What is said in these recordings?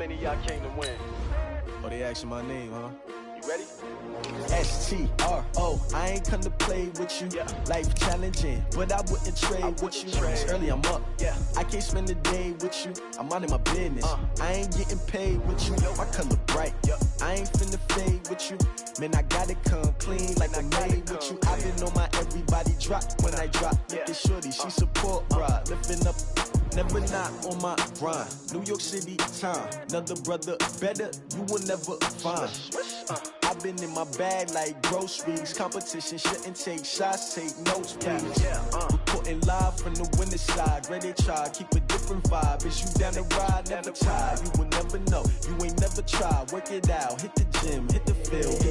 many of y'all came to win? Oh, they asking my name, huh? You ready? S-T-R-O, I ain't come to play with you. Yeah. Life challenging, but I wouldn't trade with you. It's early, I'm up. Yeah. I can't spend the day with you. I'm minding my business. I ain't getting paid with you. My color bright. I ain't finna fade with you. Man, I gotta come clean like I'm made with you. I've been on my everybody drop when I drop. Look at shorty, she support ride. Lifting up, never not on my grind. New York City time. Another brother better, you will never find. I've been in my bag like groceries. Competition shouldn't take shots, take notes, please. Reporting live from the winter side. Ready to try, keep a different vibe. Is you down the ride, never tired. You will never know, you ain't never tried. Work it out, hit the gym, hit the field.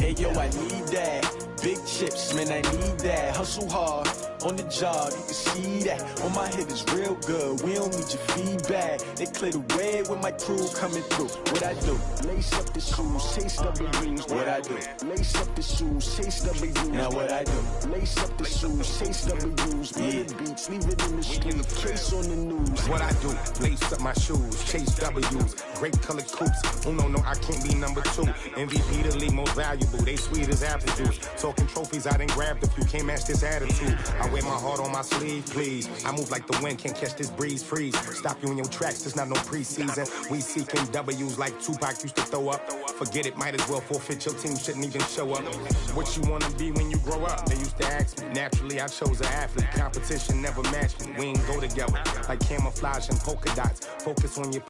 Hey yo, I need that. Big chips, man, I need that. Hustle hard, on the job, you can see that. On my head is real good, we don't need your feedback. They clear the way with my crew coming through. What I do? Lace up the shoes, chase W's. What I do? Lace up the shoes, chase W's. Now what I do? Lace up the shoes, chase W's. Beat the beats, leave it in the street, case on the news. What I do? Lace up my shoes, chase W's. Great colored coops. Oh no, I can't be number 2. MVP the league most valuable. They sweet as apple juice. Talking trophies, I didn't grab the few. Can't match this attitude. I wear my heart on my sleeve, please. I move like the wind, can't catch this breeze, freeze. Stop you in your tracks, there's not no preseason. We seeking W's like Tupac used to throw up. Forget it, might as well forfeit. Your team shouldn't even show up. What you wanna be when you grow up? They used to ask me. Naturally, I chose an athlete. Competition never matched me. We ain't go together like camouflage and polka dots. Focus on your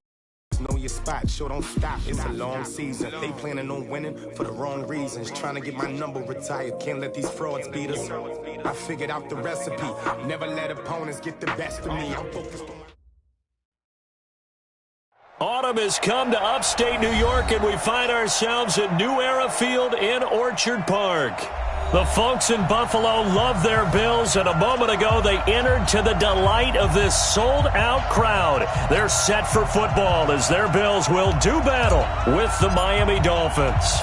know your spot, sure don't stop. It's a long season. They planning on winning for the wrong reasons. Trying to get my number retired. Can't let these frauds beat us. I figured out the recipe. Never let opponents get the best of me. I'm focused on. Autumn has come to upstate New York, and we find ourselves at New Era Field in Orchard Park. The folks in Buffalo love their Bills, and a moment ago they entered to the delight of this sold-out crowd. They're set for football as their Bills will do battle with the Miami Dolphins.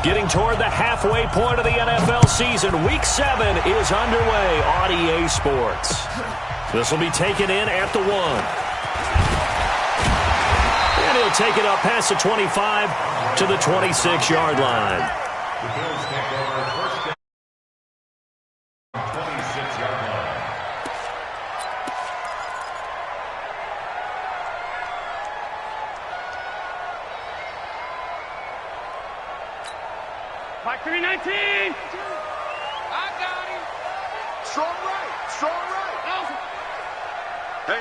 Getting toward the halfway point of the NFL season, Week 7 is underway on EA Sports. This will be taken in at the 1. And he'll take it up past the 25 to the 26-yard line. The Bills take over first down. 26-yard line. Mike 319. I got him. Strong right. Strong right. Hey.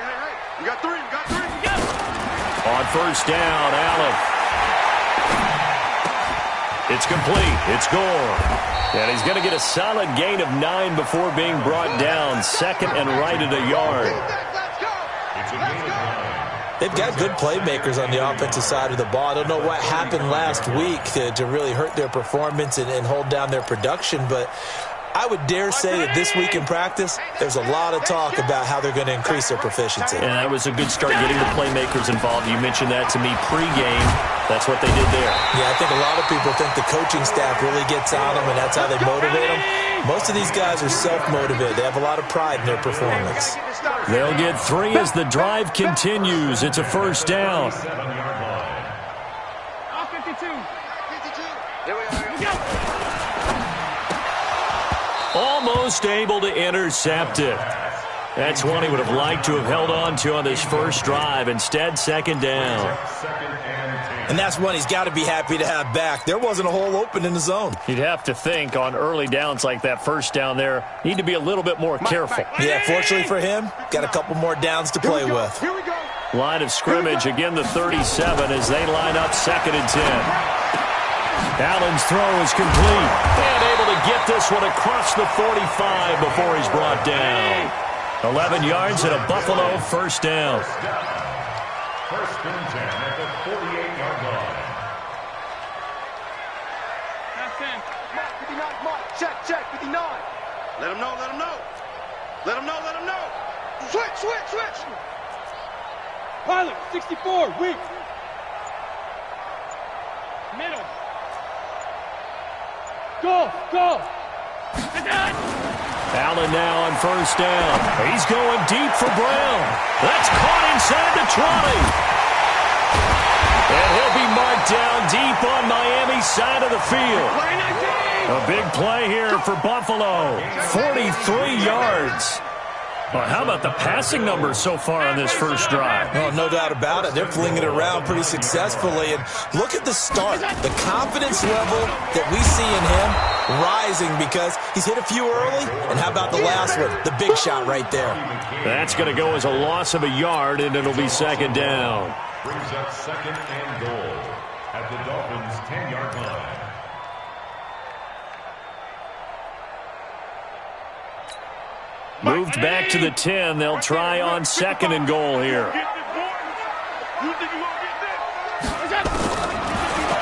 We got 3. On first down, Allen. It's complete. It's gone. And he's going to get a solid gain of 9 before being brought down. Second and right at a yard. It's a gain of 9. They've got good playmakers on the offensive side of the ball. I don't know what happened last week to really hurt their performance and hold down their production, but I would dare say that this week in practice, there's a lot of talk about how they're going to increase their proficiency. And that was a good start getting the playmakers involved. You mentioned that to me pregame. That's what they did there. Yeah, I think a lot of people think the coaching staff really gets on them, and that's how they motivate them. Most of these guys are self-motivated. They have a lot of pride in their performance. They'll get 3 as the drive continues. It's a first down. 7-yard line. 52. Here we are. Almost able to intercept it. That's one he would have liked to have held on to on this first drive. Instead, second down. And that's one he's got to be happy to have back. There wasn't a hole open in the zone. You'd have to think on early downs like that first down there, need to be a little bit more careful. Yeah, fortunately for him, got a couple more downs to play with. Here we go. Line of scrimmage, again the 37 as they line up 2nd and 10. Allen's throw is complete. And able to get this one across the 45 before he's brought down. 11 yards and a Buffalo first down. First and 10 at the 48-yard line. That's 10. Mark, 59, Mark. Check, 59. Let him know. Switch. Pilot, 64, weak. Middle. Go. Allen now on first down. He's going deep for Brown. That's caught inside the 20. And he'll be marked down deep on Miami's side of the field. A big play here for Buffalo. 43 yards. Well, how about the passing numbers so far on this first drive? Well, no doubt about it. They're flinging it around pretty successfully. And look at the start. The confidence level that we see in him rising because he's hit a few early. And how about the last one? The big shot right there. That's going to go as a loss of a yard, and it'll be second down. Brings up second and goal at the Dolphins' 10-yard line. Moved back to the 10. They'll try on second and goal here.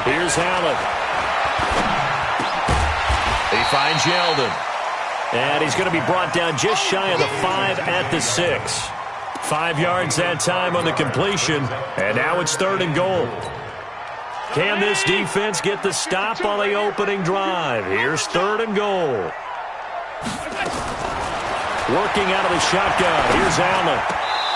Here's Allen. He finds Yeldon. And he's going to be brought down just shy of the 5 at the 6. 5 yards that time on the completion. And now it's third and goal. Can this defense get the stop on the opening drive? Here's third and goal. Working out of the shotgun. Here's Allen.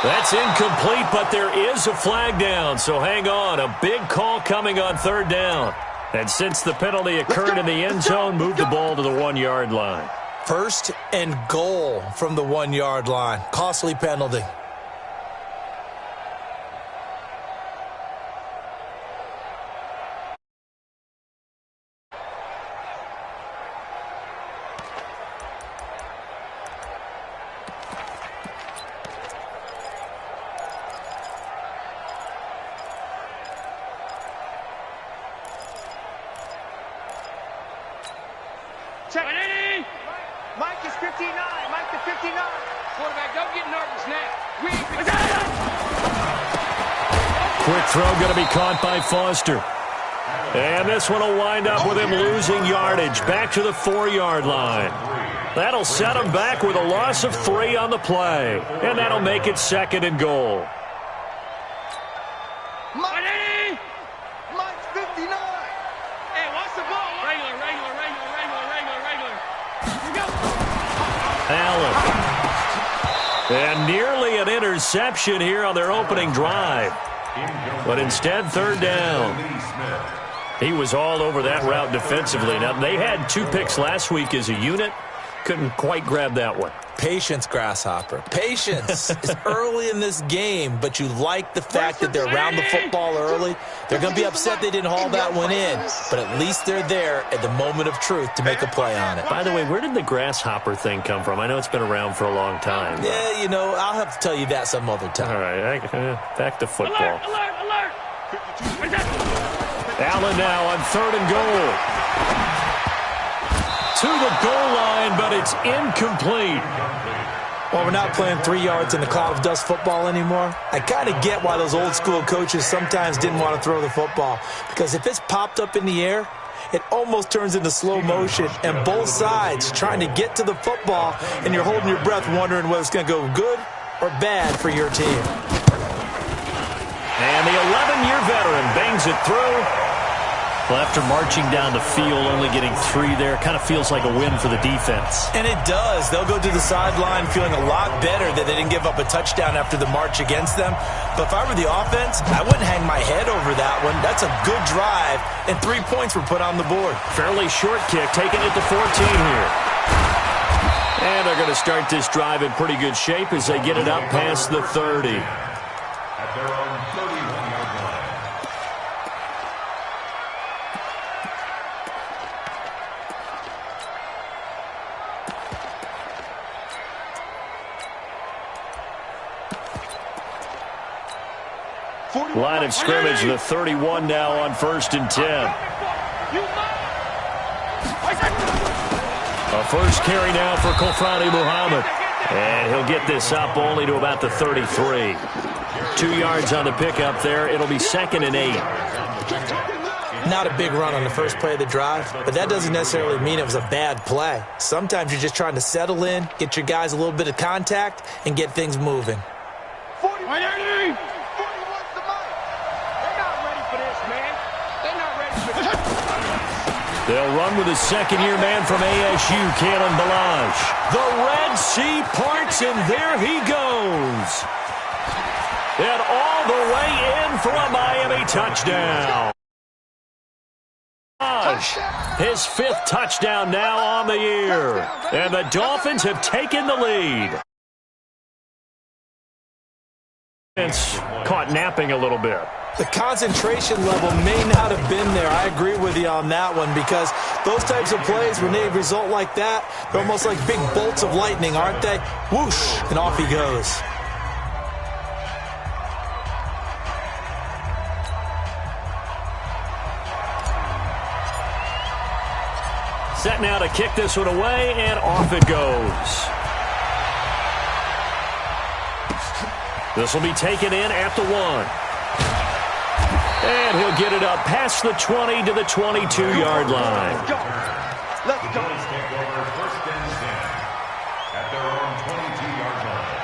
That's incomplete, but there is a flag down, so hang on. A big call coming on third down. And since the penalty occurred in the end zone, move the ball to the 1-yard line. First and goal from the 1-yard line. Costly penalty. Check. Mike is 59. Mike to 59. Quarterback, don't get nervous now. Quick throw going to be caught by Foster. And this one will wind up with him losing yardage. Back to the 4-yard line. That'll set him back with a loss of 3 on the play. And that'll make it second and goal. Mike's 59. Hey, what's the ball? Regular. Allen. And nearly an interception here on their opening drive. But instead, third down. He was all over that route defensively. Now, they had 2 picks last week as a unit. Couldn't quite grab that one. Patience, Grasshopper. Patience is early in this game, but you like the fact that they're around the football early. They're going to be upset they didn't haul that one in, but at least they're there at the moment of truth to make a play on it. By the way, where did the Grasshopper thing come from? I know it's been around for a long time. Yeah, you know, I'll have to tell you that some other time. All right, back to football. Alert. Allen now on third and goal. To the goal line, but it's incomplete. Well, we're not playing 3 yards in the cloud of dust football anymore. I kind of get why those old school coaches sometimes didn't want to throw the football. Because if it's popped up in the air, it almost turns into slow motion. And both sides trying to get to the football, and you're holding your breath wondering whether it's going to go good or bad for your team. And the 11-year veteran bangs it through. Well, after marching down the field, only getting 3 there, kind of feels like a win for the defense. And it does. They'll go to the sideline feeling a lot better that they didn't give up a touchdown after the march against them. But if I were the offense, I wouldn't hang my head over that one. That's a good drive, and 3 points were put on the board. Fairly short kick, taking it to 14 here. And they're going to start this drive in pretty good shape as they get it up past the 30. At their own 31-yard line. Line of scrimmage, the 31 now on 1st and 10. A first carry now for Kofrani Muhammad. And he'll get this up only to about the 33. 2 yards on the pickup there. It'll be 2nd and 8. Not a big run on the first play of the drive, but that doesn't necessarily mean it was a bad play. Sometimes you're just trying to settle in, get your guys a little bit of contact, and get things moving. 41's the mic. They're not ready for this, man. They're not ready for this. They'll run with a second-year man from ASU, Kalen Balazs. The Red Sea parts, and there he goes. And all the way in for a Miami touchdown. His 5th touchdown now on the year. And the Dolphins have taken the lead. It's caught napping a little bit. The concentration level may not have been there. I agree with you on that one because those types of plays, when they result like that, they're almost like big bolts of lightning, aren't they? Whoosh, and off he goes. Set now to kick this one away, and off it goes. This will be taken in at the 1. And he'll get it up past the 20 to the 22-yard line. Let's go. Take over 1st and 10 at their own 22-yard line.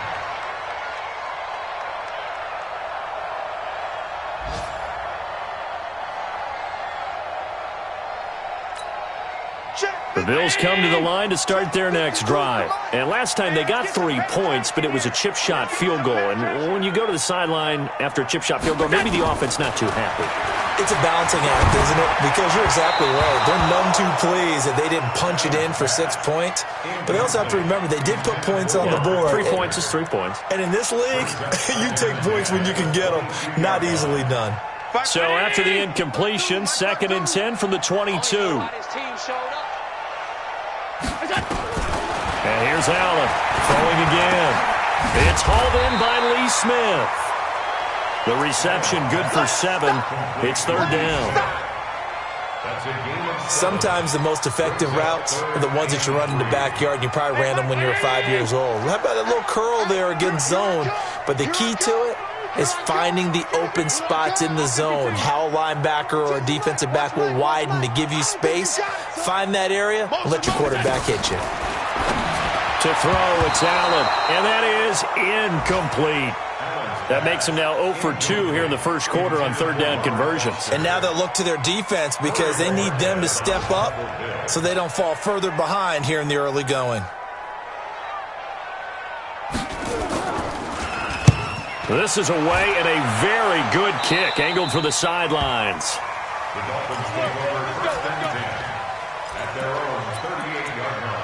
The Bills come to the line to start their next drive. And last time they got 3 points, but it was a chip shot field goal. And when you go to the sideline after a chip shot field goal, maybe the offense not too happy. It's a balancing act, isn't it? Because you're exactly right. They're none too pleased that they didn't punch it in for 6 points. But they also have to remember they did put points on the board. 3 points is 3 points. And in this league, you take points when you can get them. Not easily done. So after the incompletion, 2nd and 10 from the 22. And here's Allen throwing again. It's hauled in by Lee Smith. The reception good for 7. It's 3rd down. Sometimes the most effective routes are the ones that you run in the backyard, and you probably ran them when you were 5 years old. How about a little curl there against zone? But the key to it is finding the open spots in the zone. How a linebacker or a defensive back will widen to give you space. Find that area and let your quarterback hit you. To throw, it's Allen, and that is incomplete. That makes him now 0 for 2 here in the first quarter on 3rd down conversions. And now they'll look to their defense because they need them to step up so they don't fall further behind here in the early going. This is away and a very good kick, angled for the sidelines. The Dolphins take over 1st and 10 at their own 38-yard line.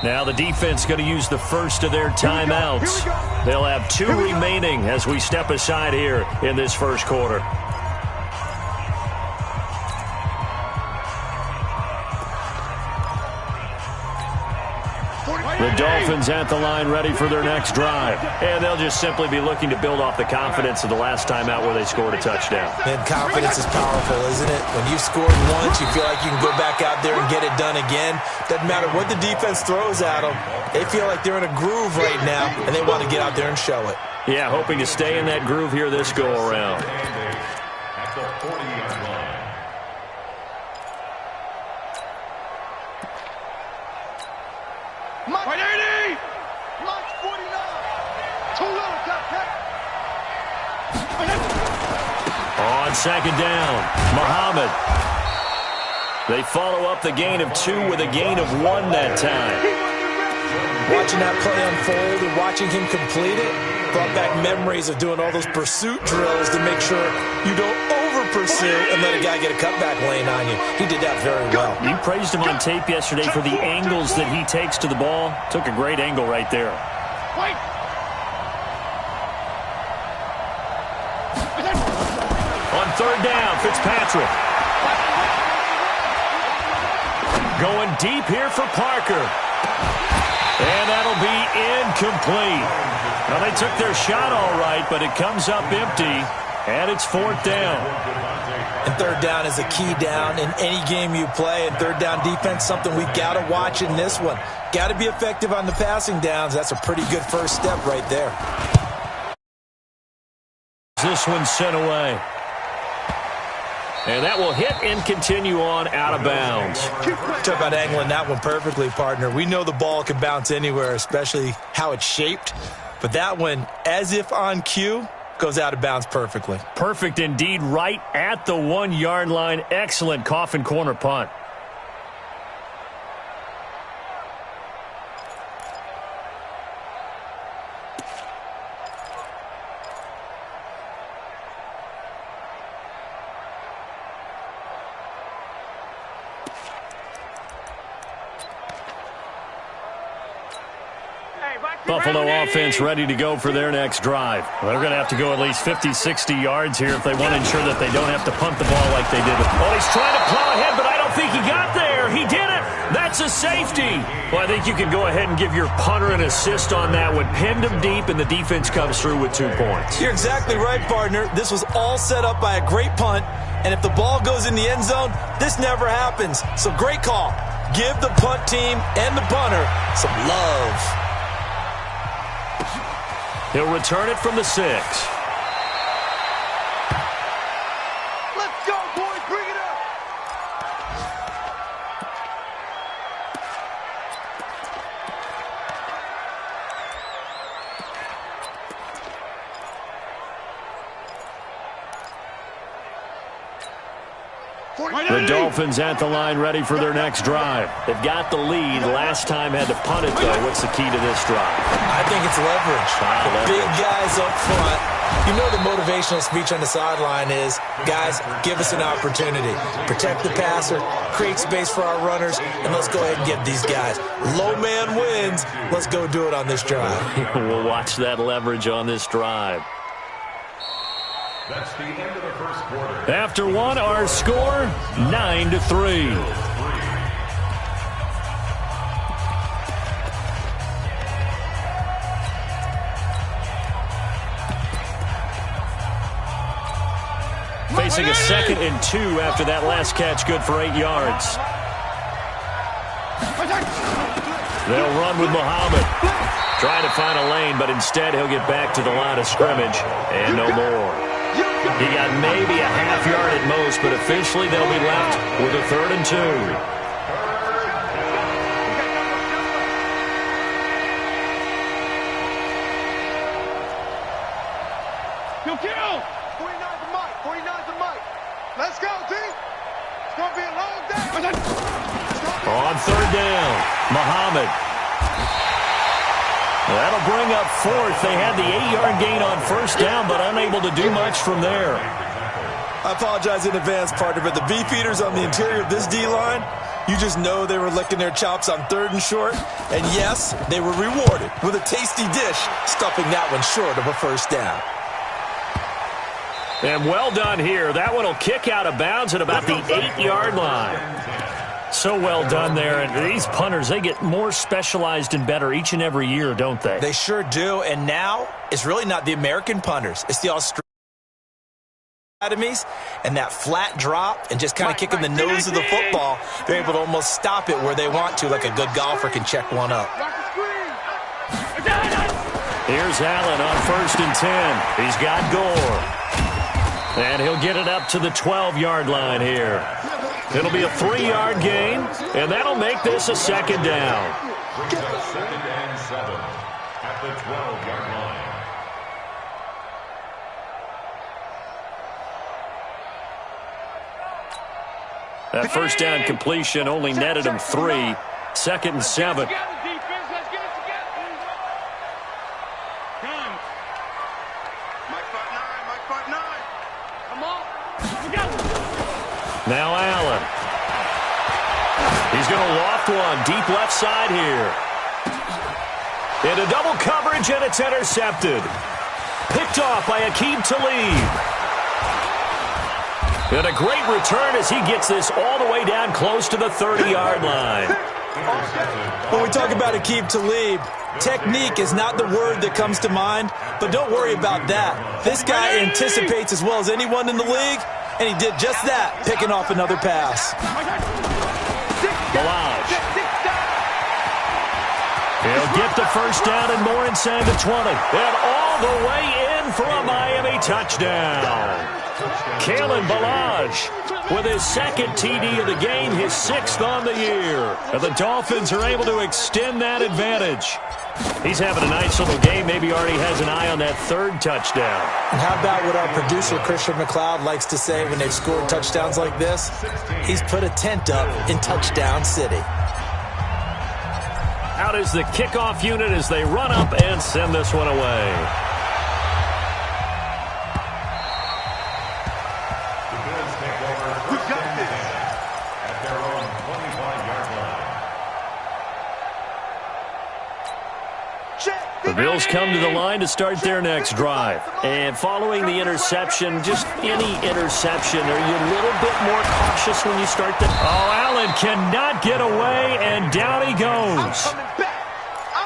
Now the defense going to use the first of their timeouts. They'll have 2 remaining as we step aside here in this first quarter. The Dolphins at the line ready for their next drive. And they'll just simply be looking to build off the confidence of the last time out where they scored a touchdown. And confidence is powerful, isn't it? When you've scored once, you feel like you can go back out there and get it done again. Doesn't matter what the defense throws at them. They feel like they're in a groove right now, and they want to get out there and show it. Yeah, hoping to stay in that groove here this go-around. At the 40-yard line. On 2nd down, Muhammad. They follow up the gain of 2 with a gain of 1 that time. Watching that play unfold and watching him complete it brought back memories of doing all those pursuit drills to make sure you don't over-pursue and let a guy get a cutback lane on you. He did that very well. You praised him on tape yesterday for the angles that he takes to the ball. Took a great angle right there. On 3rd down, Fitzpatrick. Going deep here for Parker. And that'll be incomplete. Well, they took their shot all right, but it comes up empty, and it's 4th down. And 3rd down is a key down in any game you play, and 3rd down defense, something we've got to watch in this one. Got to be effective on the passing downs. That's a pretty good first step right there. This one's sent away. And that will hit and continue on out of bounds. Talk about angling that one perfectly, partner. We know the ball can bounce anywhere, especially how it's shaped. But that one, as if on cue, goes out of bounds perfectly. Perfect indeed, right at the 1-yard line. Excellent coffin corner punt. Buffalo offense ready to go for their next drive. Well, they're going to have to go at least 50, 60 yards here if they want to ensure that they don't have to punt the ball like they did. Oh, he's trying to plow ahead, but I don't think he got there. He did it. That's a safety. Well, I think you can go ahead and give your punter an assist on that one. Pinned him deep, and the defense comes through with 2 points. You're exactly right, partner. This was all set up by a great punt, and if the ball goes in the end zone, this never happens. So great call. Give the punt team and the punter some love. He'll return it from the 6. Let's go, boys. Bring it up. The Dolphins at the line ready for their next drive. They've got the lead. Last time had to punt it, though. What's the key to this drive? I think it's leverage. The big guys up front. You know the motivational speech on the sideline is, guys, give us an opportunity. Protect the passer, create space for our runners, and let's go ahead and give these guys. Low man wins. Let's go do it on this drive. We'll watch that leverage on this drive. That's the end of the first quarter. After one, our score, 9-3. Facing a 2nd and 2 after that last catch, good for 8 yards. They'll run with Muhammad. Trying to find a lane, but instead he'll get back to the line of scrimmage and no more. He got maybe a half yard at most, but officially they'll be left with a 3rd and 2. Kill! 49's the mic. 49's the mic. Let's go, D. It's going to be a long day. On 3rd down, Muhammad. That'll bring up 4th. They had the 8-yard gain on 1st down, but unable to do much from there. I apologize in advance, partner, but the beefeaters on the interior of this D-line, you just know they were licking their chops on 3rd and short. And yes, they were rewarded with a tasty dish, stuffing that one short of a 1st down. And well done here. That one will kick out of bounds at about the 8-yard line. So well done there. And these punters, they get more specialized and better each and every year, don't they? They sure do. And now it's really not the American punters. It's the Australian academies, and that flat drop and just kind of kicking the nose of the football. They're able to almost stop it where they want to, like a good golfer can check one up. Here's Allen on 1st and 10. He's got Gore. And he'll get it up to the 12-yard line here. It'll be a 3-yard gain, and that'll make this a 2nd down. Brings up 2nd and 7 at the 12-yard line. That 1st down completion only netted him 3. 2nd and 7. Now Allen. He's going to loft one deep left side here. Into double coverage, and it's intercepted. Picked off by Aqib Talib. And a great return as he gets this all the way down close to the 30-yard line. When we talk about Aqib Talib, technique is not the word that comes to mind, but don't worry about that. This guy anticipates as well as anyone in the league, and he did just that, picking off another pass. Balaj. He'll get the 1st down and more inside the 20. And all the way in for a Miami touchdown. Kalen Balaj with his 2nd TD of the game, his 6th on the year. And the Dolphins are able to extend that advantage. He's having a nice little game. Maybe already has an eye on that 3rd touchdown. And how about what our producer, Christian McLeod, likes to say when they've scored touchdowns like this? He's put a tent up in Touchdown City. Out is the kickoff unit as they run up and send this one away. Bills come to the line to start their next drive. And following the interception, just any interception, are you a little bit more cautious when you start the... Oh, Allen cannot get away, and down he goes.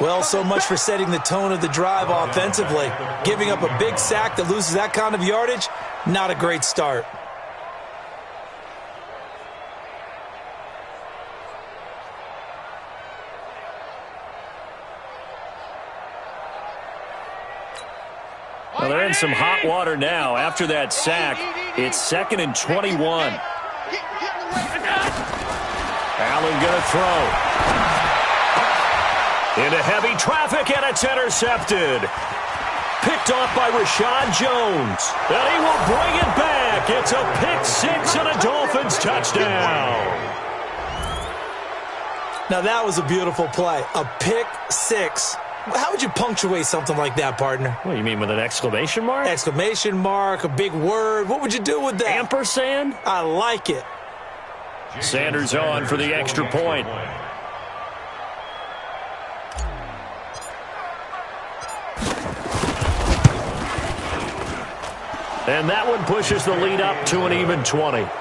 Well, so much for setting the tone of the drive offensively. Giving up a big sack that loses that kind of yardage, not a great start. Well, they're in some hot water now. After that sack, it's 2nd and 21. Allen going to throw. Into heavy traffic, and it's intercepted. Picked off by Rashad Jones. And he will bring it back. It's a pick six and a Dolphins touchdown. Now, that was a beautiful play. A pick six. How would you punctuate something like that, partner? What do you mean, with an exclamation mark? Exclamation mark, a big word. What would you do with that? Ampersand? I like it. Sanders on for the extra point. And that one pushes the lead up to an even 20. Next to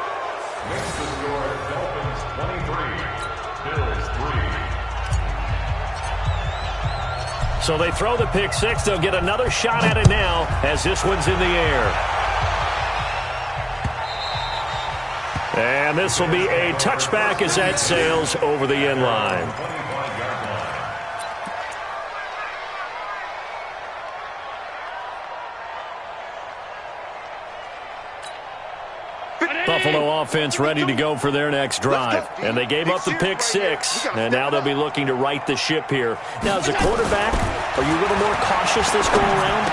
score, Dolphins 23, Bills 3. So they throw the pick six. They'll get another shot at it now as this one's in the air. And this will be a touchback as that sails over the end line. Buffalo offense ready to go for their next drive. And they gave up the pick six, and now they'll be looking to right the ship here. Now, as a quarterback, are you a little more cautious this go around?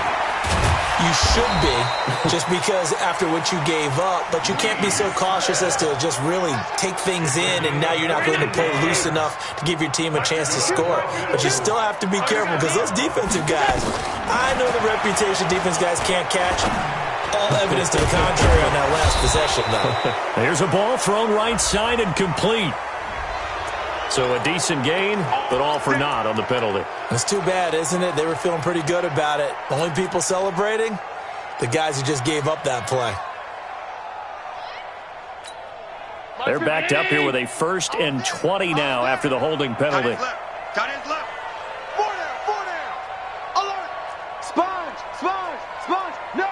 You should be, just because after what you gave up, but you can't be so cautious as to just really take things in, and now you're not going to play loose enough to give your team a chance to score. But you still have to be careful, because those defensive guys, I know the reputation defense guys can't catch. All evidence to the contrary on that last possession, though. Here's a ball thrown right side and complete. So a decent gain, but all for naught on the penalty. It's too bad, isn't it? They were feeling pretty good about it. The only people celebrating, the guys who just gave up that play. They're backed up here with a 1st and 20 now after the holding penalty. Tight ends left. 4 down. Alert. Sponge. No.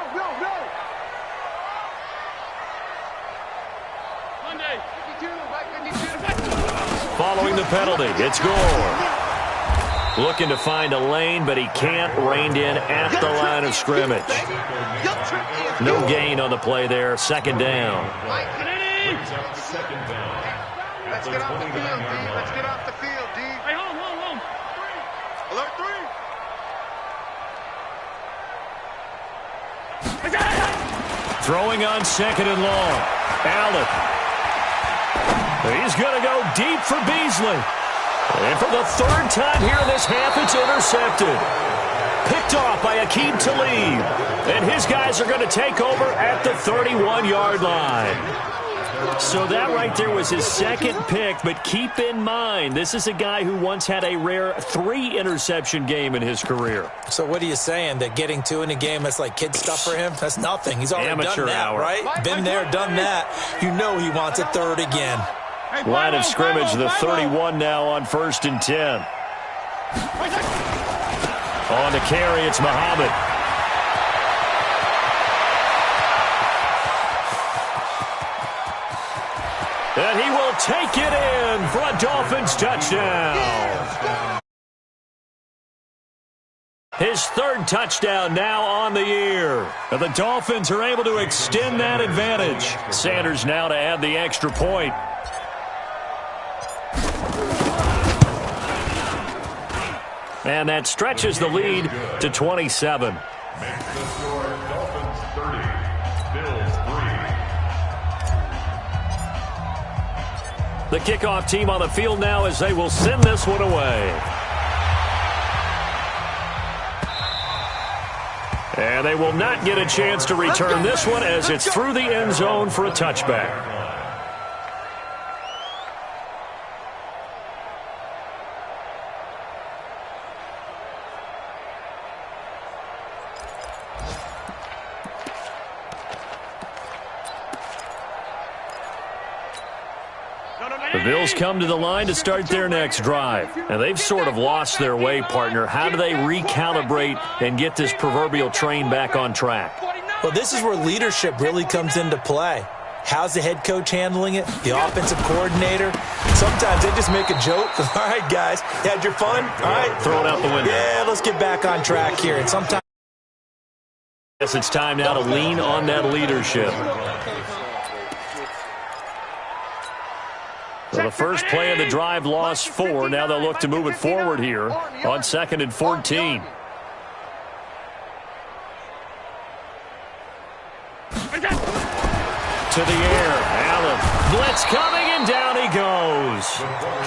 Following the penalty, it's Gore. Looking to find a lane, but he can't. Reined in at the line of scrimmage. No gain on the play there. 2nd down. Let's get off the field, D. Let's get off the field, D. Hey, hold. Alert 3. Throwing on 2nd and long. Allen. He's going to go deep for Beasley. And for the 3rd time here in this half, it's intercepted. Picked off by Aqib Talib. And his guys are going to take over at the 31-yard line. So that right there was his 2nd pick, but keep in mind, this is a guy who once had a rare 3-interception game in his career. So what are you saying, that getting 2 in a game, that's like kid stuff for him? That's nothing. He's already Amateur done that, hour. right? Been there, done that. You know he wants a 3rd again. Line of scrimmage, the 31 now on 1st and 10. On to carry, it's Muhammad. And he will take it in for a Dolphins touchdown. His 3rd touchdown now on the year. And the Dolphins are able to extend that advantage. Sanders now to add the extra point. And that stretches the lead to 27. Makes the score Dolphins 30, Bills 3. The kickoff team on the field now as they will send this one away. And they will not get a chance to return this one as it's through the end zone for a touchback. The Bills come to the line to start their next drive. And they've sort of lost their way, partner. How do they recalibrate and get this proverbial train back on track? Well, this is where leadership really comes into play. How's the head coach handling it? The offensive coordinator? Sometimes they just make a joke. All right, guys, you had your fun? All right. Throw it out the window. Yeah, let's get back on track here. And sometimes Yes, it's time now to lean on that leadership. So the first play of the drive lost 4. Now they'll look to move it forward here on 2nd and 14. To the air. Allen. Blitz coming, and down he goes.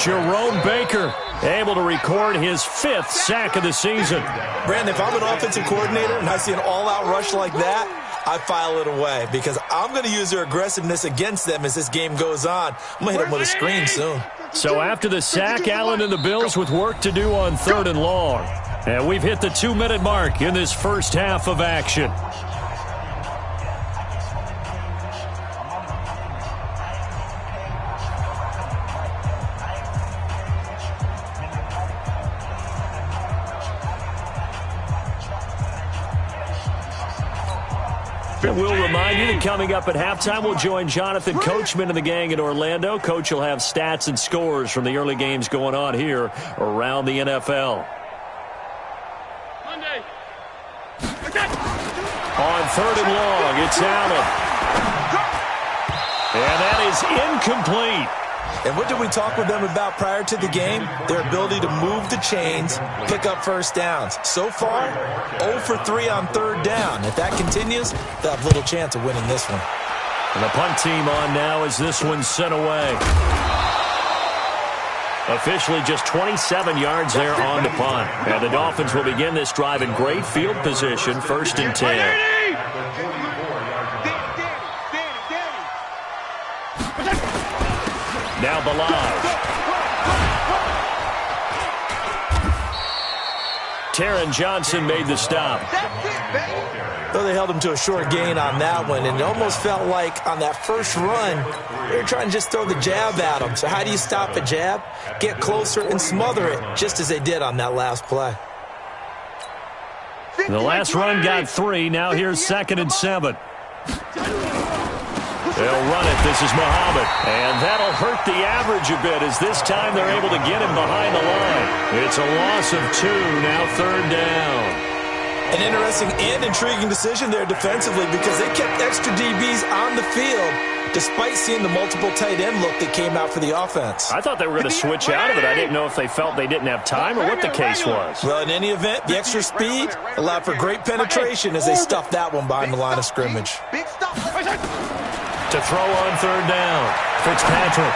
Jerome Baker able to record his 5th sack of the season. Brandon, if I'm an offensive coordinator and I see an all-out rush like that, I file it away because I'm going to use their aggressiveness against them as this game goes on. I'm going to hit them with a screen soon. So after the sack, Allen and the Bills with work to do on 3rd and long. And we've hit the 2-minute mark in this first half of action. And we'll remind you that coming up at halftime, we'll join Jonathan Coachman and the gang in Orlando. Coach will have stats and scores from the early games going on here around the NFL. Monday. On 3rd and long, it's Allen. And that is incomplete. And what did we talk with them about prior to the game? Their ability to move the chains, pick up first downs. So far, 0 for 3 on 3rd down. If that continues, they'll have little chance of winning this one. And the punt team on now as this one's sent away. Officially just 27 yards there on the punt. And the Dolphins will begin this drive in great field position, 1st and 10. Now Balaj. Taron Johnson made the stop. Well, they held him to a short gain on that one, and it almost felt like on that first run, they were trying to just throw the jab at him. So how do you stop a jab? Get closer and smother it, just as they did on that last play. The last run got 3. Now here's 2nd and 7. They'll run it. This is Muhammad. And that'll hurt the average a bit as this time they're able to get him behind the line. It's a loss of 2. Now 3rd down. An interesting and intriguing decision there defensively because they kept extra DBs on the field despite seeing the multiple tight end look that came out for the offense. I thought they were going to switch out of it. I didn't know if they felt they didn't have time or what the case was. Well, in any event, the extra speed allowed for great penetration as they stuffed that one behind the line of scrimmage. To throw on 3rd down, Fitzpatrick.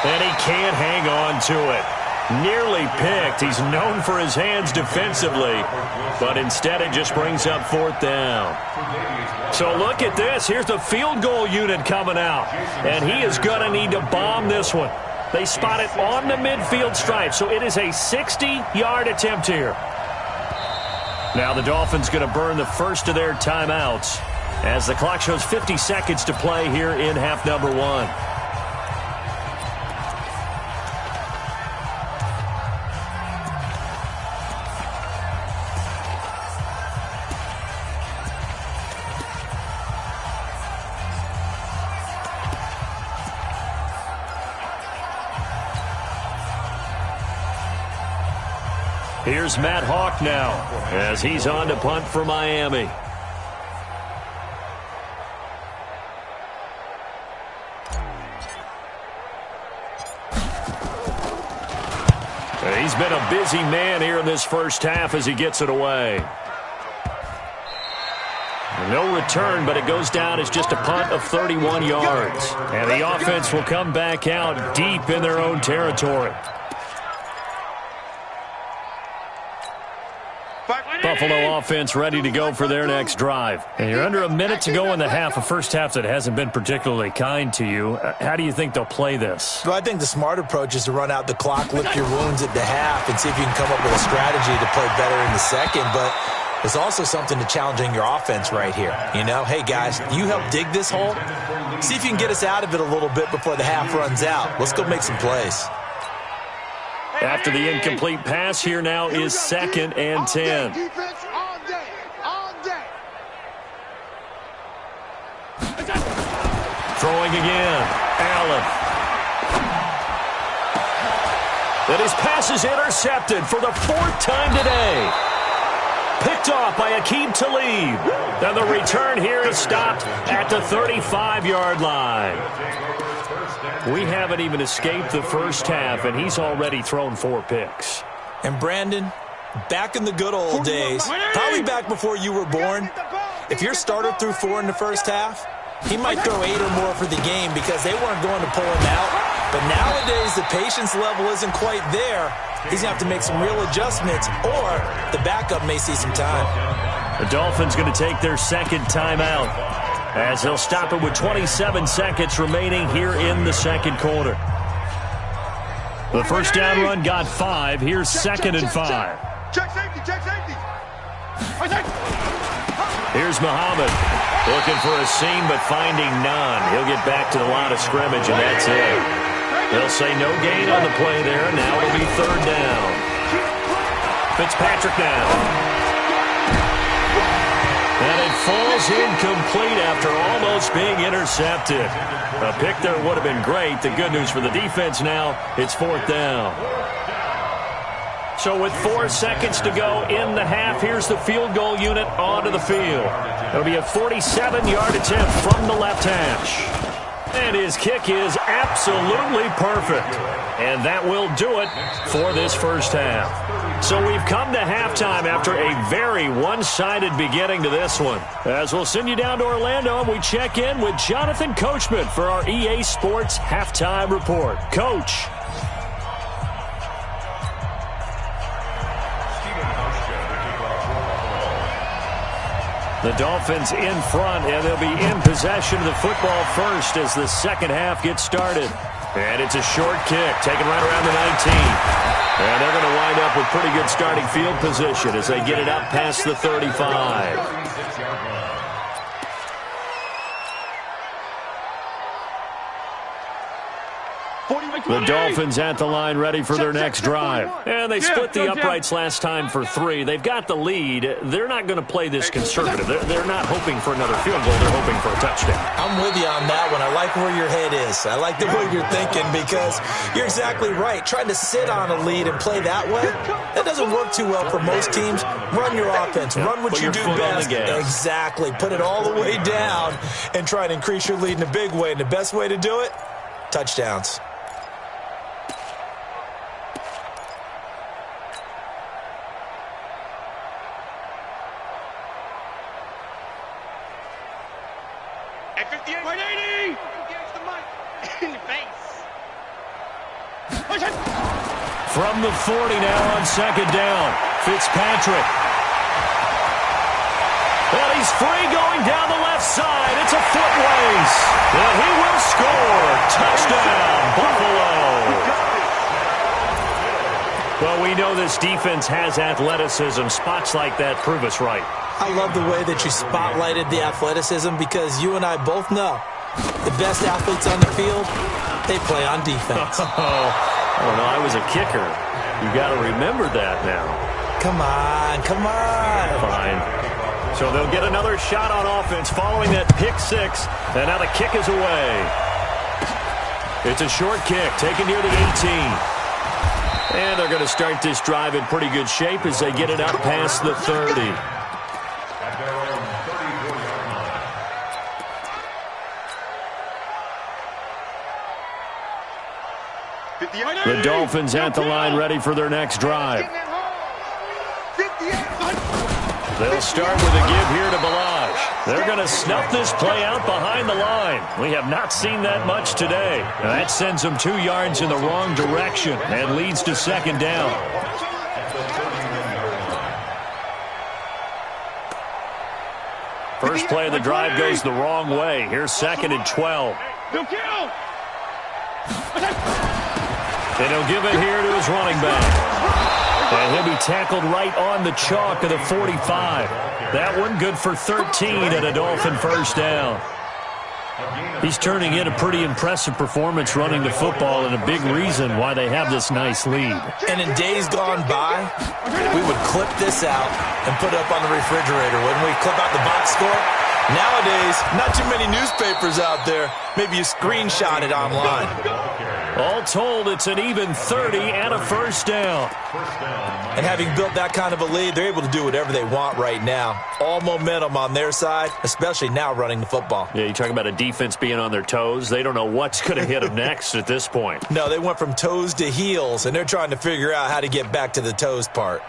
And he can't hang on to it. Nearly picked. He's known for his hands defensively, but instead it just brings up 4th down. So look at this. Here's the field goal unit coming out, and he is going to need to bomb this one. They spot it on the midfield stripe, so it is a 60-yard attempt here. Now the Dolphins going to burn the first of their timeouts as the clock shows 50 seconds to play here in half number 1. Here's Matt Hawk now as he's on to punt for Miami. He's been a busy man here in this first half as he gets it away. No return, but it goes down as just a punt of 31 yards. And the offense will come back out deep in their own territory. Buffalo offense ready to go for their next drive. And you're under a minute to go in the half, a first half that hasn't been particularly kind to you. How do you think they'll play this? Well, I think the smart approach is to run out the clock, lick your wounds at the half, and see if you can come up with a strategy to play better in the second. But There's also something to challenging your offense right here. You know, hey, guys, you help dig this hole. See if you can get us out of it a little bit before the half runs out. Let's go make some plays. After the incomplete pass, here now is 2nd and 10. Throwing again. Allen. And his pass is intercepted for the 4th time today. Picked off by Aqib Talib. And the return here is stopped at the 35-yard line. We haven't even escaped the first half, and he's already thrown 4 picks. And Brandon, back in the good old days, probably back before you were born, if your starter threw 4 in the first half, he might throw 8 or more for the game because they weren't going to pull him out. But nowadays, the patience level isn't quite there. He's going to have to make some real adjustments, or the backup may see some time. The Dolphins going to take their 2nd timeout as they'll stop it with 27 seconds remaining here in the 2nd quarter. The first down run got 5. Here's 2nd and 5. Check safety, check safety. Here's Muhammad looking for a seam but finding none. He'll get back to the line of scrimmage, and that's it. They'll say no gain on the play there, and now it'll be 3rd down. Fitzpatrick now. And it falls incomplete after almost being intercepted. A pick there would have been great. The good news for the defense now, it's 4th down. So with 4 seconds to go in the half, here's the field goal unit onto the field. It'll be a 47-yard attempt from the left hash. And his kick is absolutely perfect. And that will do it for this first half. So we've come to halftime after a very one-sided beginning to this one. As we'll send you down to Orlando, and we check in with Jonathan Coachman for our EA Sports Halftime Report. Coach. The Dolphins in front, and they'll be in possession of the football first as the second half gets started. And it's a short kick, taken right around the 19. And they're going to wind up with pretty good starting field position as they get it up past the 35. The Dolphins at the line ready for their next drive. And they split the uprights last time for 3. They've got the lead. They're not going to play this conservative. They're not hoping for another field goal. They're hoping for a touchdown. I'm with you on that one. I like where your head is. I like the way you're thinking because you're exactly right. Trying to sit on a lead and play that way, that doesn't work too well for most teams. Run your offense. Run what you do best. Exactly. Put it all the way down and try to increase your lead in a big way. And the best way to do it, touchdowns. From the 40 now on second down. Fitzpatrick. And he's free going down the left side. It's a foot race. And he will score. Touchdown, Buffalo. Well, we know this defense has athleticism. Spots like that prove us right. I love the way that you spotlighted the athleticism because you and I both know the best athletes on the field, they play on defense. I don't know. I was a kicker. You got to remember that now. Come on, come on. Fine. So they'll get another shot on offense following that pick 6. And now the kick is away. It's a short kick taken near the 18. And they're going to start this drive in pretty good shape as they get it up past the 30. The Dolphins at the line ready for their next drive. They'll start with a give here to Balaj. They're going to snuff this play out behind the line. We have not seen that much today. Now that sends them 2 yards in the wrong direction and leads to second down. First play of the drive goes the wrong way. Here's 2nd and 12. And he'll give it here to his running back. And he'll be tackled right on the chalk of the 45. That one good for 13 and a Dolphin first down. He's turning in a pretty impressive performance running the football, and a big reason why they have this nice lead. And in days gone by, we would clip this out and put it up on the refrigerator, wouldn't we? Clip out the box score. Nowadays, not too many newspapers out there. Maybe you screenshot it online. All told, it's an even 30 and a first down. And having built that kind of a lead, they're able to do whatever they want right now. All momentum on their side, especially now running the football. Yeah, you talk about a defense being on their toes. They don't know what's going to hit them next at this point. No, they went from toes to heels, and they're trying to figure out how to get back to the toes part.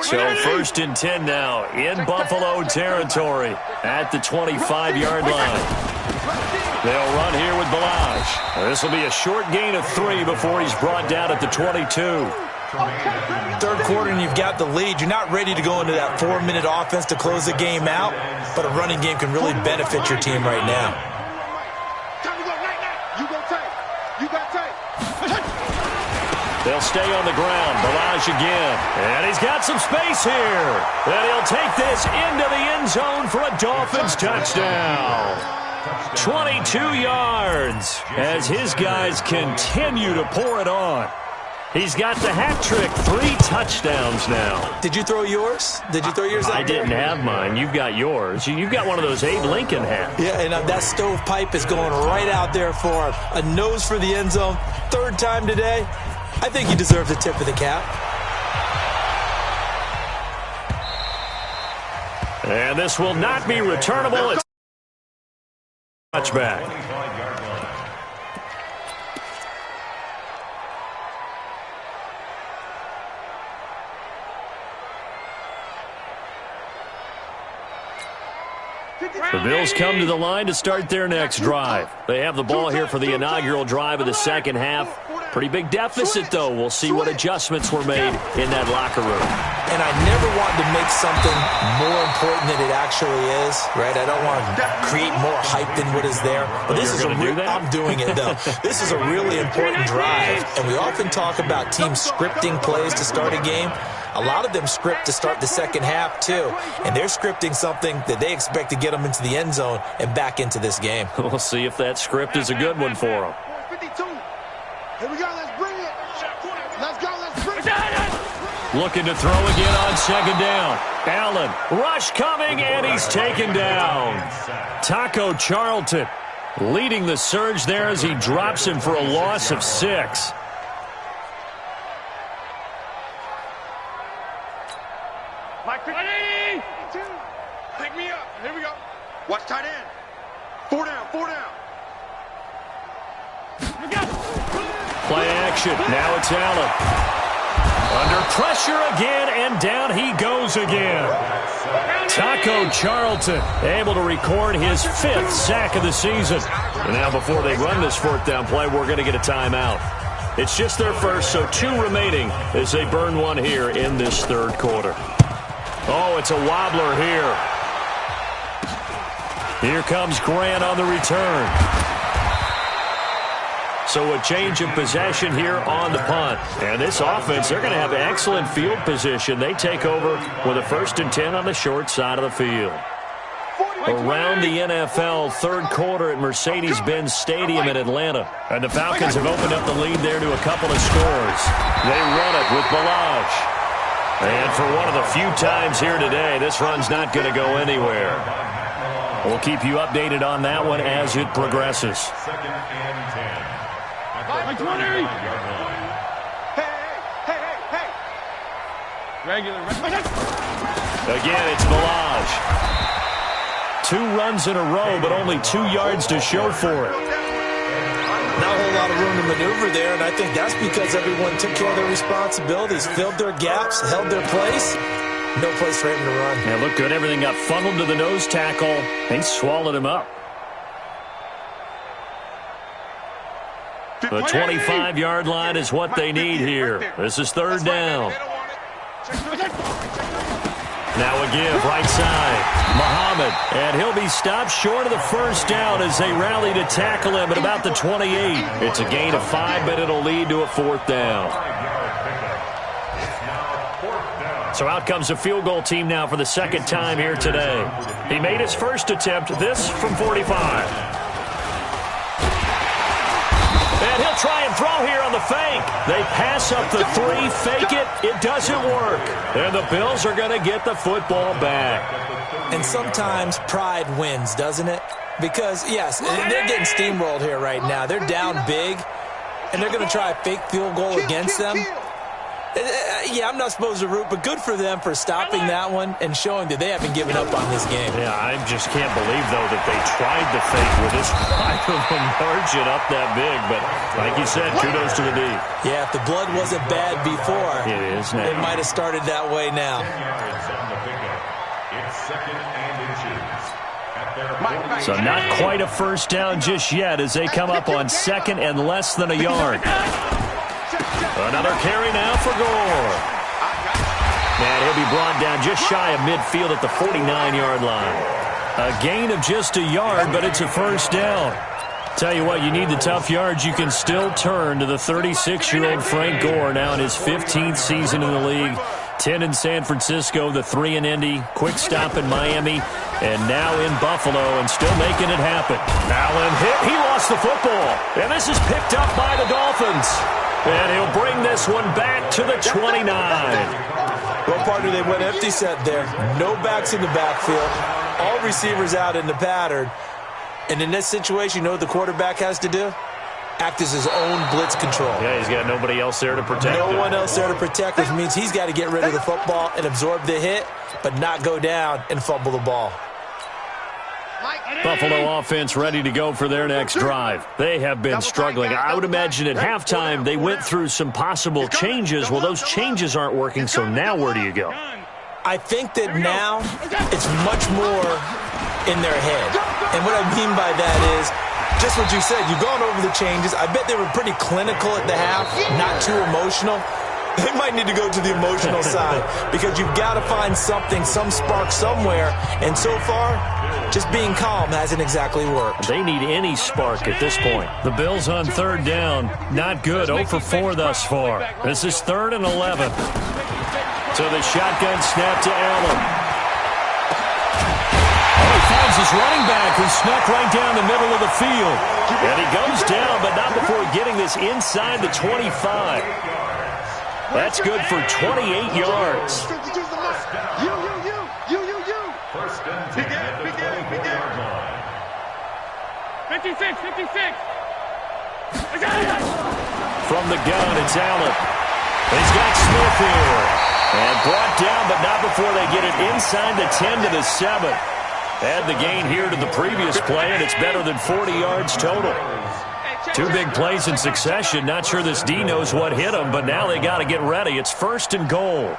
So first and 10 now in Buffalo territory at the 25-yard line. They'll run here with Balaj. This will be a short gain of 3 before he's brought down at the 22. Third quarter and you've got the lead. You're not ready to go into that 4-minute offense to close the game out, but a running game can really benefit your team right now. They'll stay on the ground. Balaj again. And he's got some space here. And he'll take this into the end zone for a Dolphins touchdown. 22 yards as his guys continue to pour it on. He's got the hat trick. 3 touchdowns now. Did you throw yours? Did you throw yours out I didn't have mine. You've got yours. You've got one of those Abe Lincoln hats. Yeah, and that stovepipe is going right out there for him. A nose for the end zone. 3rd time today. I think he deserves a tip of the cap. And this will not be returnable. It's touchback. The Bills come to the line to start their next drive. They have the ball here for the inaugural drive of the second half. Pretty big deficit, though. We'll see what adjustments were made in that locker room. And I never want to make something more important than it actually is, right? I don't want to create more hype than what is there. But this is I'm doing it, though. This is a really important drive. And we often talk about teams scripting plays to start a game. A lot of them script to start the second half, too. And they're scripting something that they expect to get them into the end zone and back into this game. We'll see if that script is a good one for them. 52. Here we go. Let's bring it. Let's go. Let's bring it. Looking to throw again on second down. Allen, rush coming, and he's taken down. Taco Charlton leading the surge there as he drops him for a loss of 6. Pick me up. Here we go. Watch tight end. 4 down. 4 down. Play action. Now it's Allen. Under pressure again, and down he goes again. Taco Charlton able to record his 5th sack of the season. And now before they run this 4th down play, we're going to get a timeout. It's just their first, so 2 remaining as they burn one here in this 3rd quarter. Oh, it's a wobbler here. Here comes Grant on the return. So a change of possession here on the punt. And this offense, they're going to have excellent field position. They take over with a 1st and 10 on the short side of the field. Around the NFL, 3rd quarter at Mercedes-Benz Stadium in Atlanta. And the Falcons have opened up the lead there to a couple of scores. They run it with Balaj. And for one of the few times here today, this run's not going to go anywhere. We'll keep you updated on that one as it progresses. 2nd and 10. Hey. Regular. Again, it's Balaj. 2 runs in a row, but only 2 yards to show for it. Not a whole lot of room to maneuver there, and I think that's because everyone took care of their responsibilities, filled their gaps, held their place. No place for him to run. Yeah, looked good. Everything got funneled to the nose tackle. They swallowed him up. The 25-yard line is what they need here. This is 3rd down. Now a give, right side. Muhammad, and he'll be stopped short of the first down as they rally to tackle him at about the 28. It's a gain of 5, but it'll lead to a 4th down. So out comes a field goal team now for the second time here today. He made his first attempt, this from 45. And he'll try and throw here on the fake. They pass up the 3, fake it. It doesn't work. And the Bills are going to get the football back. And sometimes pride wins, doesn't it? Because, yes, they're getting steamrolled here right now. They're down big, and they're going to try a fake field goal against them. Yeah, I'm not supposed to root, but good for them for stopping that one and showing that they haven't given up on this game. Yeah, I just can't believe, though, that they tried the fake with this wide of a margin up that big. But like you said, kudos to the D. Yeah, if the blood wasn't bad before, it is now. It might have started that way now. So not quite a first down just yet as they come up on 2nd and less than a yard. Another carry now for Gore. And he'll be brought down just shy of midfield at the 49-yard line. A gain of just a yard, but it's a first down. Tell you what, you need the tough yards. You can still turn to the 36-year-old Frank Gore, now in his 15th season in the league. 10 in San Francisco, the 3 in Indy, quick stop in Miami, and now in Buffalo, and still making it happen. Allen hit. He lost the football, and this is picked up by the Dolphins. And he'll bring this one back to the 29. Well, partner, they went empty set there. No backs in the backfield. All receivers out in the pattern. And in this situation, you know what the quarterback has to do? Act as his own blitz control. Yeah, he's got nobody else there to protect him. No one else there to protect, which means he's got to get rid of the football and absorb the hit, but not go down and fumble the ball. Buffalo offense ready to go for their next drive. They have been struggling. I would imagine at halftime they went through some possible changes. Well, those changes aren't working, so now where do you go? I think that now it's much more in their head. And what I mean by that is just what you said. You've gone over the changes. I bet they were pretty clinical at the half, not too emotional. They might need to go to the emotional side because you've got to find something, some spark somewhere. And so far, just being calm hasn't exactly worked. They need any spark at this point. The Bills on 3rd down. Not good. 0 for 4 thus far. This is 3rd and 11. So the shotgun snap to Allen. Oh, he finds his running back who snuck right down the middle of the field. And he goes down, but not before getting this inside the 25. That's good for 28 yards. First and 10 at the 24-yard line. 56. From the gun, it's Allen. He's got Smith here. And brought down, but not before they get it inside the 10 to the 7. Add the gain here to the previous play, and it's better than 40 yards total. 2 big plays in succession. Not sure this D knows what hit him, but now they got to get ready. It's 1st and goal.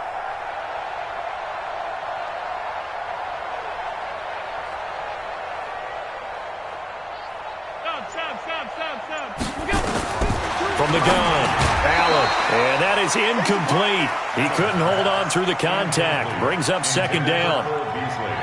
From the gun, Allen, and that is incomplete. He couldn't hold on through the contact. Brings up 2nd down.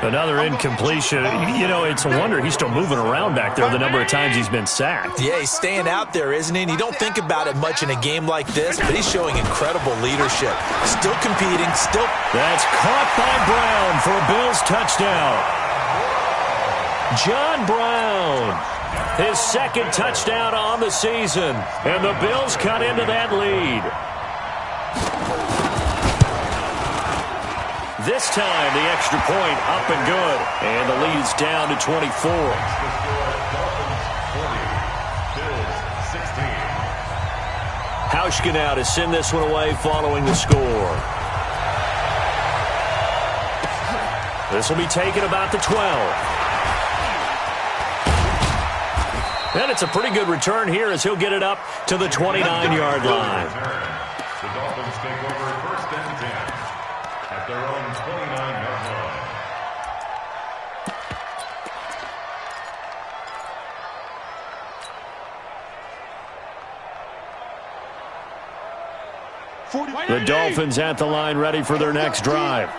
Another incompletion. You know, it's a wonder he's still moving around back there the number of times he's been sacked. Yeah, he's staying out there, isn't he? And you don't think about it much in a game like this, but he's showing incredible leadership. Still competing, still... That's caught by Brown for a Bills touchdown. John Brown. His 2nd touchdown on the season. And the Bills cut into that lead. This time, the extra point up and good. And the lead's down to 24. Hauschka now to send this one away following the score. This will be taken about the 12. And it's a pretty good return here as he'll get it up to the 29-yard line. The Dolphins take over 1st and 10 at their own 29-yard line. The Dolphins at the line ready for their next drive.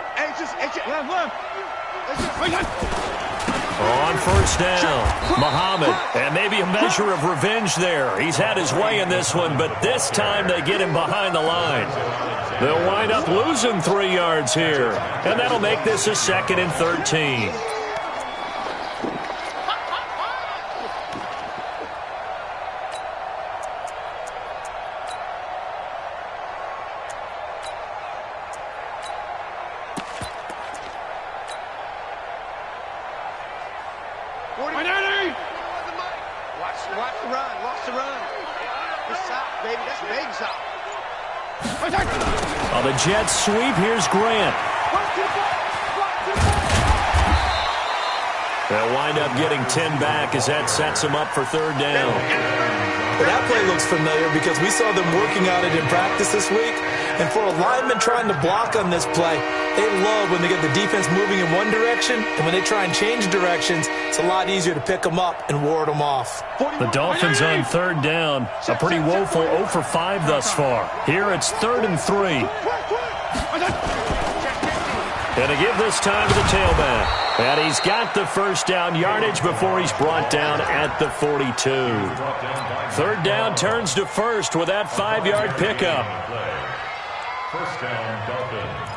On first down, Muhammad, and maybe a measure of revenge there. He's had his way in this one, but this time they get him behind the line. They'll wind up losing 3 yards here, and that'll make this a 2nd and 13. On the Jets sweep, here's Grant. They'll wind up getting 10 back as that sets them up for 3rd down. Well, that play looks familiar because we saw them working on it in practice this week. And for a lineman trying to block on this play, they love when they get the defense moving in one direction, and when they try and change directions, it's a lot easier to pick them up and ward them off. The Dolphins on 3rd down, a pretty woeful 0 for 5 thus far. Here it's 3rd and 3. And to give this time to the tailback. And he's got the first down yardage before he's brought down at the 42. 3rd down turns to 1st with that 5-yard pickup. First down, Dolphins.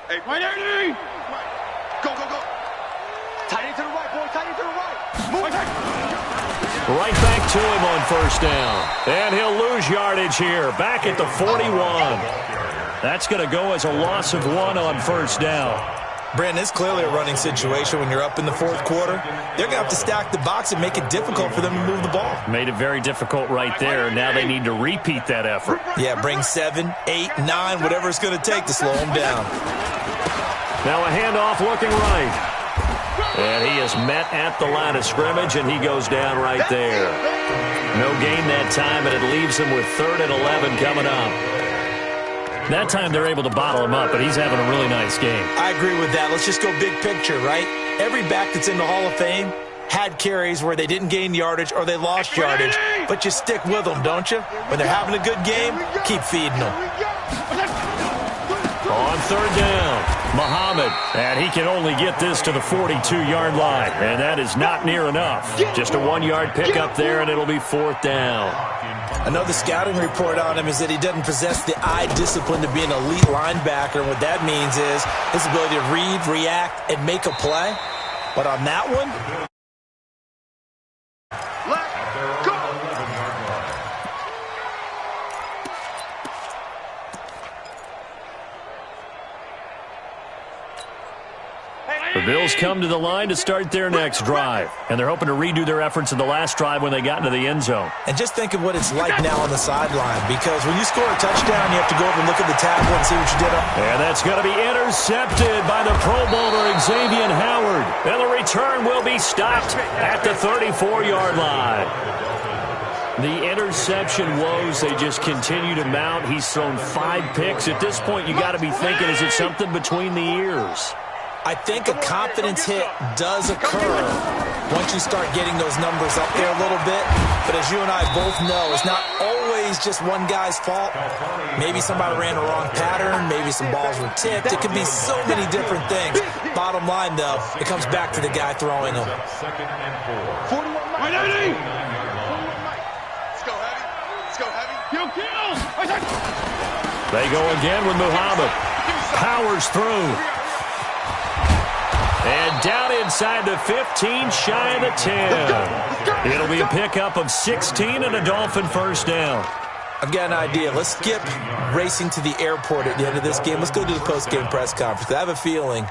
Hey, go, go, go. Tight end to the right, boy. Tight end to the right. Move. Right back to him on first down. And he'll lose yardage here. Back at the 41. That's going to go as a loss of 1 on first down. Brandon, it's clearly a running situation when you're up in the 4th quarter. They're going to have to stack the box and make it difficult for them to move the ball. Made it very difficult right there. Now they need to repeat that effort. Yeah, bring 7, 8, 9, whatever it's going to take to slow them down. Now a handoff looking right. And he is met at the line of scrimmage, and he goes down right there. No gain that time, and it leaves him with 3rd and 11 coming up. That time they're able to bottle him up, but he's having a really nice game. I agree with that. Let's just go big picture, right? Every back that's in the Hall of Fame had carries where they didn't gain yardage or they lost yardage, but you stick with them, don't you? When they're having a good game, keep feeding them. On 3rd down, Muhammad, and he can only get this to the 42-yard line, and that is not near enough. Just a 1-yard pickup there, and it'll be 4th down. I know the scouting report on him is that he doesn't possess the eye discipline to be an elite linebacker. And what that means is his ability to read, react, and make a play. But on that one, the Bills come to the line to start their next drive, and they're hoping to redo their efforts in the last drive when they got into the end zone. And just think of what it's like now on the sideline, because when you score a touchdown, you have to go over and look at the tackle and see what you did. And that's going to be intercepted by the Pro Bowler Xavier Howard. And the return will be stopped at the 34-yard line. The interception woes, they just continue to mount. He's thrown 5 picks. At this point, you got to be thinking, is it something between the ears? I think a confidence hit does occur once you start getting those numbers up there a little bit. But as you and I both know, it's not always just one guy's fault. Maybe somebody ran the wrong pattern. Maybe some balls were tipped. It could be so many different things. Bottom line, though, it comes back to the guy throwing them. 41 Let's go heavy. Let's go heavy. They go again with Muhammad. Powers through. And down inside the 15, shy of the 10. It'll be a pickup of 16 and a Dolphin first down. I've got an idea. Let's skip racing to the airport at the end of this game. Let's go to the post-game press conference. I have a feeling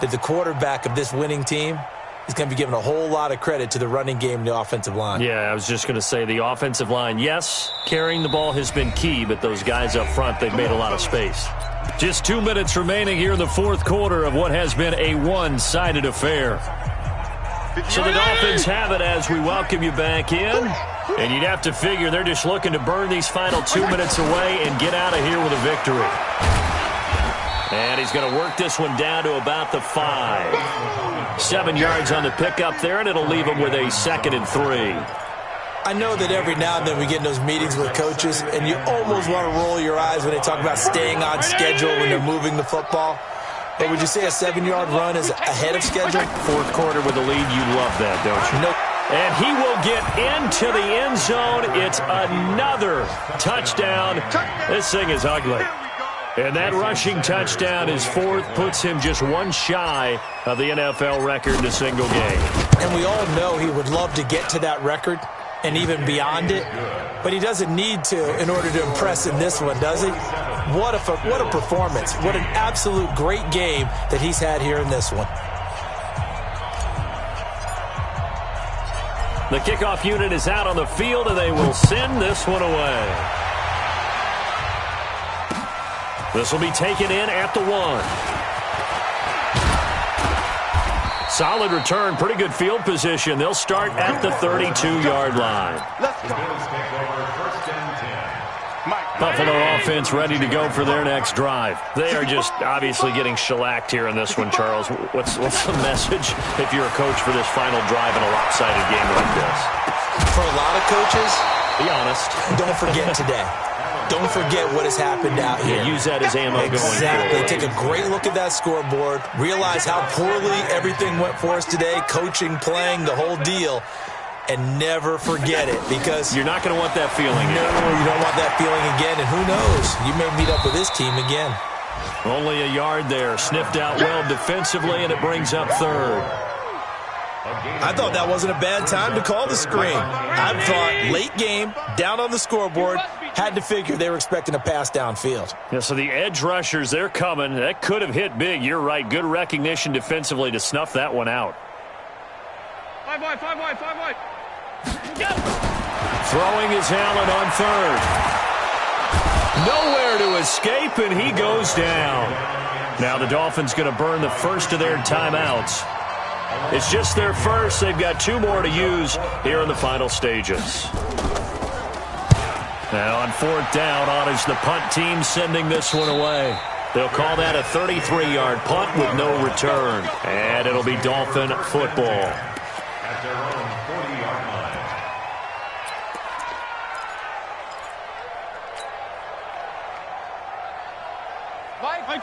that the quarterback of this winning team is going to be giving a whole lot of credit to the running game and the offensive line. Yeah, I was just going to say the offensive line, yes, carrying the ball has been key, but those guys up front, they've made a lot of space. Just 2 minutes remaining here in the 4th quarter of what has been a one-sided affair. So the Dolphins have it as we welcome you back in. And you'd have to figure they're just looking to burn these final 2 minutes away and get out of here with a victory. And he's going to work this one down to about the 5. 7 yards on the pickup there, and it'll leave him with a 2nd and 3. I know that every now and then we get in those meetings with coaches, and you almost want to roll your eyes when they talk about staying on schedule when they're moving the football. But would you say a 7-yard run is ahead of schedule? Fourth quarter with a lead, you love that, don't you? Nope. And he will get into the end zone. It's another touchdown. This thing is ugly. And that rushing touchdown is fourth, puts him just one shy of the NFL record in a single game. And we all know he would love to get to that record and even beyond it, but he doesn't need to in order to impress in this one, does he? What a performance. What an absolute great game that he's had here in this one. The kickoff unit is out on the field, and they will send this one away. This will be taken in at the 1. Solid return, pretty good field position. They'll start at the 32-yard line. Buffalo offense ready to go for their next drive. They are just obviously getting shellacked here in this one, Charles. What's the message if you're a coach for this final drive in a lopsided game like this? For a lot of coaches, be honest, don't forget today. Don't forget what has happened out here. Yeah, use that as ammo going forward. Exactly. Take a great look at that scoreboard. Realize how poorly everything went for us today. Coaching, playing, the whole deal. And never forget it, because you're not going to want that feeling again. No, you don't want that feeling again. And who knows? You may meet up with this team again. Only a yard there. Sniffed out well defensively, and it brings up third. I thought that wasn't a bad time to call the screen. I thought late game, down on the scoreboard, had to figure they were expecting a pass downfield. Yeah, so the edge rushers, they're coming. That could have hit big. You're right. Good recognition defensively to snuff that one out. 5 wide. Throwing is Allen on third. Nowhere to escape, and he goes down. Now the Dolphins going to burn the first of their timeouts. It's just their first. They've got 2 more to use here in the final stages. Now on fourth down, on is the punt team sending this one away. They'll call that a 33-yard punt with no return. And it'll be Dolphin football. At their own 40-yard line.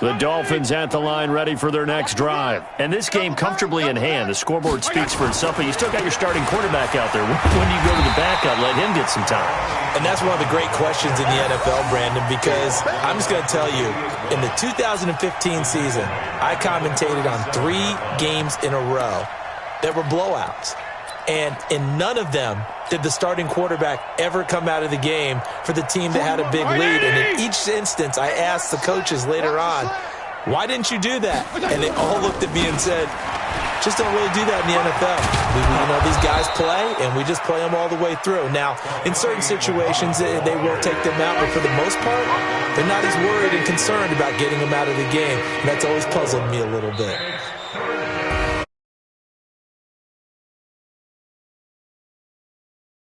The Dolphins at the line ready for their next drive. And this game comfortably in hand. The scoreboard speaks for itself, but you still got your starting quarterback out there. When do you go to the backup, let him get some time? And that's one of the great questions in the NFL, Brandon, because I'm just going to tell you, in the 2015 season, I commentated on 3 games in a row that were blowouts. And in none of them did the starting quarterback ever come out of the game for the team that had a big lead. And in each instance, I asked the coaches later on, why didn't you do that? And they all looked at me and said, just don't really do that in the NFL. These guys play, and we just play them all the way through. Now, in certain situations, they will take them out, but for the most part, they're not as worried and concerned about getting them out of the game. And that's always puzzled me a little bit.